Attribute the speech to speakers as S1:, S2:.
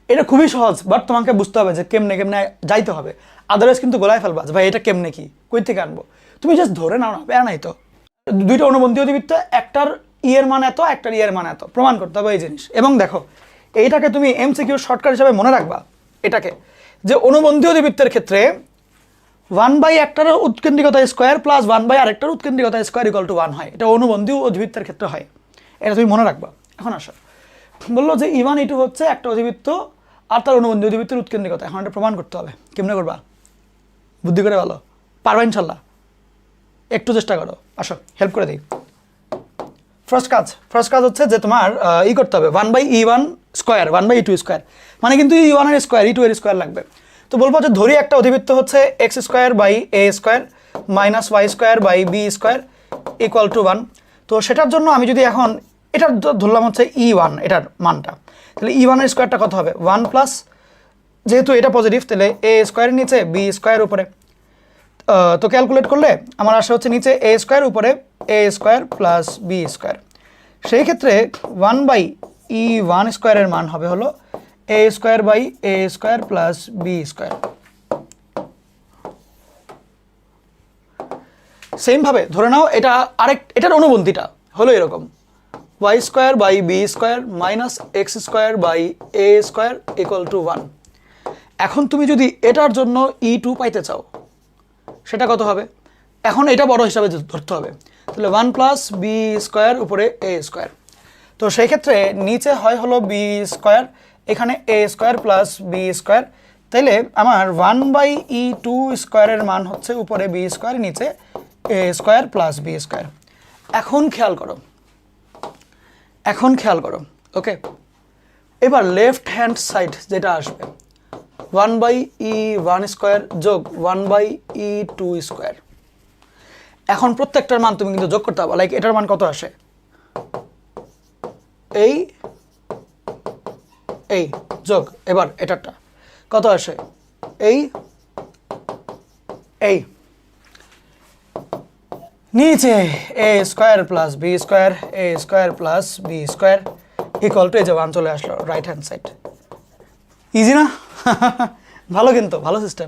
S1: এটা খুবই সহজ, বাট তোমাকে বুঝতে হবে যে কেমনে কেমনে যাইতে হবে, আদারওয়াইজ কিন্তু গোলায় ফেলবা যে ভাই এটা কেমনে কি কই থেকে আনবো। তুমি জাস্ট ধরে নাও না, প্যারা নাই তো। দুইটা অনুবন্ধী অধিবৃত্ত, একটার ইয়ের মান এত, একটার ইয়ের মান এত, প্রমাণ করতে হবে এই জিনিস। এবং দেখো এইটাকে তুমি এমসিকিউ শর্টকাট হিসাবে মনে রাখবা এটাকে, যে অনুবন্ধী অধিবৃত্তের ক্ষেত্রে 1/, একটার উৎকেন্দ্রিকতা স্কোয়ার প্লাস 1/, আরেকটার উৎকেন্দ্রিকতা স্কোয়ার ইকুয়াল টু 1 হয়। এটা অনুবন্ধী অধিবৃত্তের ক্ষেত্রে হয়, এটা তুমি মনে রাখবা। এখন আসো, বললো যে E1 E2 হচ্ছে একটা অধিবৃত্ত আর তার অনুবন্ধী অধিবৃত্তের উৎকেন্দ্রিকতা। এখন এটা প্রমাণ করতে হবে। কেমনে করবা? বুদ্ধি করে ভালো পারবা ইনশাল্লাহ, একটু চেষ্টা করো। আসো হেল্প করে দিই। ফার্স্ট কাজ হচ্ছে যে তোমার করতে হবে 1/E1 স্কোয়ার 1/E2 স্কোয়ার, মানে কিন্তু E1 এর স্কোয়ার E2 এর স্কোয়ার লাগবে। তো বলবো যে ধরি একটা অধিবৃত্ত হচ্ছে x square by a square minus y square by b square equal to 1। তো সেটার জন্য আমি যদি এখন এটা ধরলাম হচ্ছে E1, এটার মানটা, তাহলে E1 এর স্কোয়ারটা কত হবে? 1 প্লাস, যেহেতু এটা পজিটিভ তাহলে a স্কোয়ারের নিচে b স্কোয়ার উপরে। তো ক্যালকুলেট করলে আমার আসা হচ্ছে নিচে a স্কোয়ার উপরে a square plus b square. সেই ক্ষেত্রে 1/E1 স্কোয়ারের মান হবে হলো a square by a square plus b square. সেমভাবে ধরে নাও এটা এটার অনুবন্ধীটা হলো এরকম y square by b square minus x square by a square equal to 1। এখন তুমি যদি এটার জন্য E2 পাইতে চাও সেটা কত হবে? এখন এটা বড় হিসাবে ধরতে হবে, তাহলে 1 প্লাস b স্কোয়ার উপরে a স্কোয়ার। তো সেই ক্ষেত্রে নিচে হয় হলো b স্কোয়ার, এখানে a square plus b square. তাইলে আমার 1/E2 স্কোয়ারের মান হচ্ছে উপরে b স্কোয়ার, নিচে a square plus b square. এখন খেয়াল করো ওকে। এবার লেফট হ্যান্ড সাইড যেটা আসবে 1/E1 স্কোয়ার যোগ 1/E2 স্কোয়ার। এখন প্রত্যেকটার মান তুমি কিন্তু যোগ করতে হবে। লাইক এটার মান কত আসে? এই যোগ, এবার এটারটা কত আসে? এই নিচে a square plus b square a square plus b square equal two এই যে 1 চলে আসলো রাইট হ্যান্ড সাইড। ইজি না? ভালো, কিন্তু ভালো সিস্টেম।